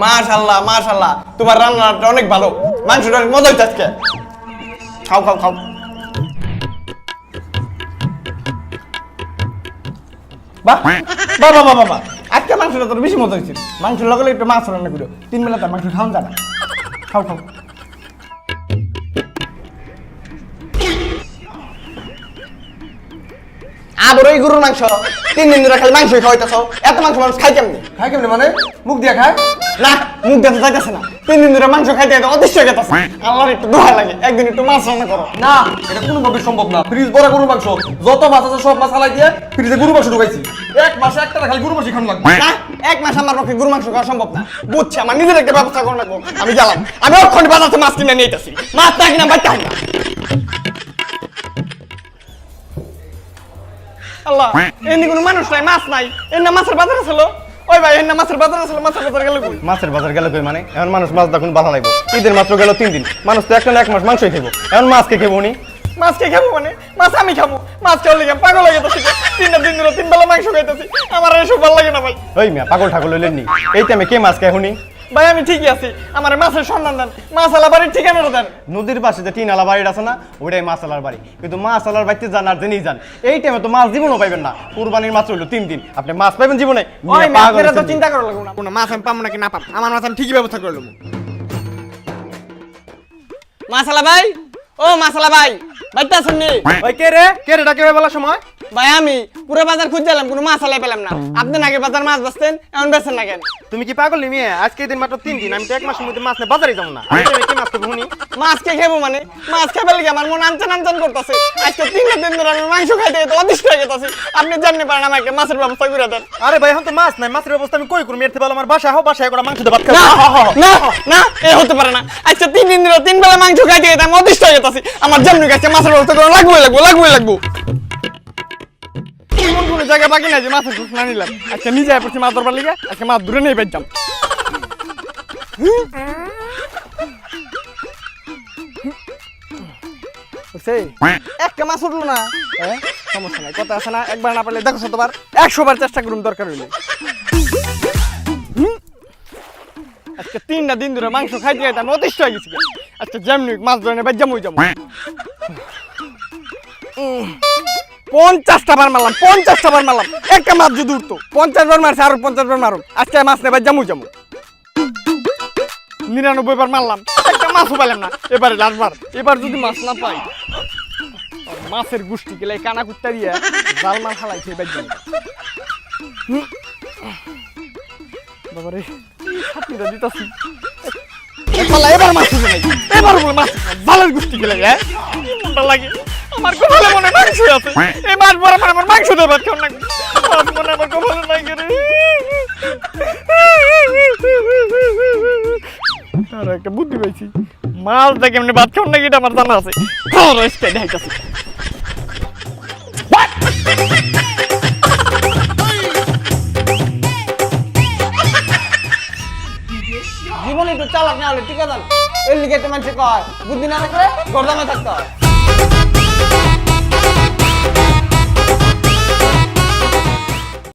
মাশাআল্লাহ মাশাআল্লাহ, তোমার রান্নাটা অনেক ভালো, মাংসটা অনেক মজা হইছে আজকে। খাও খাও খাও। বাহ বাহ বাহ বাহ, আজকে মাংসটা তোর বেশি মজা হয়েছে। মাংসের লগে একটু মাছ রান্না করো, 3 বেলা তার মাংস খাওয়া যায় না। খাও খাও। আবার ওই গরুর মাংস 3 দিন ধরে খালি মাংসই খাওয়াইতেছ, এত মাংস মানুষ খাই কেমনি? খায় কেমনে মানে? মুখ দিয়া খায়? না, মুখ দেখতে চাইতেছে না, 3 দিন ধরে মাংস খাইতে অতিষ্ঠ হয়ে গেছে। আল্লাহর একটু দোয়া লাগে, একদিন একটু মাছ রান্না করো। না, এটা কোনোভাবে সম্ভব না। ফ্রিজ ভরা গরুর মাংস, যত মাছ আছে সব মাছ হালাই দিয়ে ফ্রিজে গরুর মাংস ঢুকাইছি। এক মাসে একটা খালি গরুর মাংস খান লাগবে না, 1 মাস আমার পক্ষে গরুর মাংস খাওয়া সম্ভব না। বুঝছি, আমার নিজের একটা ব্যবস্থা করা লাগবে। আমি গেলাম, আমি ওখানে বাজারে মাছ কিনে নিয়ে আইতাছি। মাছ না কিনা বাইতে হবে না। আল্লাহ, এমনি কোনো মানুষ নাই, মাছ নাই। এর না মাছের বাজার ছিল। ওই ভাই, এর না মাছের বাজার ছিল, মাছের বাজার গেল কই? মাছের বাজার গেল কই মানে? এখন মানুষ মাছ দেখুন ভালো লাগবে। ঈদের মাত্র গেল 3 দিন, মানুষ তো একটা না 1 মাস মাংসই খাবো। এখন মাছ কে খাবো উনি? মাছ কে খাবো মানে? মাছ আমি খাবো। মাছ খাওয়ার লেগে পাগল হয়ে গেছে। 3 দিন ধরে 3 বেলা মাংস খাইতেছি। আমার এসব ভালো লাগে না ভাই। ওই মিয়া পাগল ঠাকুর লইলেন নি? এই টাইমে কে মাছ খায় উনি? ভাই আমি ঠিকই আছি, আমার মাছের সন্ধান দেন, মাছ আলা বাড়ির ঠিকানাটা দেন। নদীর পাশে যে টিনালা বাড়ি আছে না, ওইটাই মাছ আলার বাড়ি। কিন্তু মাছ আলার বাড়িতে যান আর জেনেই যান, এই টাইমে তো মাছ জীবনও পাইবেন না। কুরবানির মাছ হইলো 3 দিন, আপনি মাছ পাইবেন জীবনে? ওই আপনারা তো চিন্তা করা লাগবে না, কোনো মাছ আমি পাবো নাকি না পাবো, আমার মাছ আমি ঠিকই ব্যবস্থা করে নেবো। মাছালা ভাই, ও মাছালা ভাই, বাইতে আছেন নি? ওই কে রে ডাকে বেলার সময়? ভাই আমি পুরো বাজার খুঁজছিলাম, কোনো মাছ আলাই পেলাম না। আপনি নাকি বাজার মাছ বেচতেন, এখন বেচেন না কেন? তুমি কি পাগল নিয়ে? আজকে দিন মাত্র 3 দিন, আমি তো 1 মাসের মধ্যে মাছ নিয়ে বাজারে যাবো না। আমি কি মাছ খাবো হুনি? মাছ কে খাবো মানে? মাছ খাবে লাগে আমার মন আনচান আনচান করতেছে। আজকে 3 দিন ধরে আমি মাংস খাইতে খাইতে অতিষ্ঠ হয়ে গেছি। আপনি জানতে পারেন আমাকে মাছের ব্যবস্থা করে দেন। আরে ভাই, এখন তো মাছ নাই, মাছের ব্যবস্থা আমি কই করব? এর থেকে ভালো আমার বাসায় হোক, বাসায় করে মাংস দিয়ে ভাত খাবো। না না না, এ হতে পারে না। আজকে 3 দিন ধরে 3 বেলা মাংস খাইতে খাইতে আমি অতিষ্ঠ হয়ে গেছি। আমার যেমনি কাছে মাছের ব্যবস্থা করে লাগবে। এমন কোনো জায়গা বাকি নাই যে মাছের খোঁজ না নিলাম। আজকে নিজে পড়ছি মাছ ধরবার লিগে, আজকে মাছ ধরে নিয়ে বেঁচাম। একটা মাছ উঠলো না, সমস্যা নাই, কথা আছে না। একবার না পারলে দেখো শতবার 100 বার চেষ্টা করুন দরকার হইলে। আজকে 3 দিন ধরে মাংস খাইতে খাইতে আমি অতিষ্ঠ হয়ে গেছি। আজকে যেমনি মাছ ধরে নিয়ে বেঁচাম ওই যাবো। 50টা বার মারলাম, 50টা বার মারলাম, একটা মাছ যদি উঠতো। 50 বার মারছে, আরো 50 বার মারুন। আজকে মাছ নেবে জামু 99 বার মারলাম, একটা মাছও পাইলাম না। এবারে লাস্টবার, এবার যদি মাছ না পাই, মাছের গুষ্টি গেলে কানা কুত্তা দিয়ে জাল মাছ হালাইছে এবার যাবো। বাবারে ছাতিটা দিতাছি, এবার মাছ উঠে নাই, এবার বলে মাছ জালের গুষ্টি গেলে মনটা লাগে। আমার কপালে মনে মাংস আছে, এই মাছ বড় আমার মাংস দেবার কেউ না। মাছ মনে আমার কপালে নাই রে। আর একটা বুদ্ধি পাইছি, মাছ দেখে এমনি ভাত খাওয়ার নাকি এটা আমার জানা আছে। জীবনে একটু চালাক না হলে ঠিক আছে, এর লিগে একটা মানুষে কয় বুদ্ধি না থাকলে গর্দামে থাকতে হয়।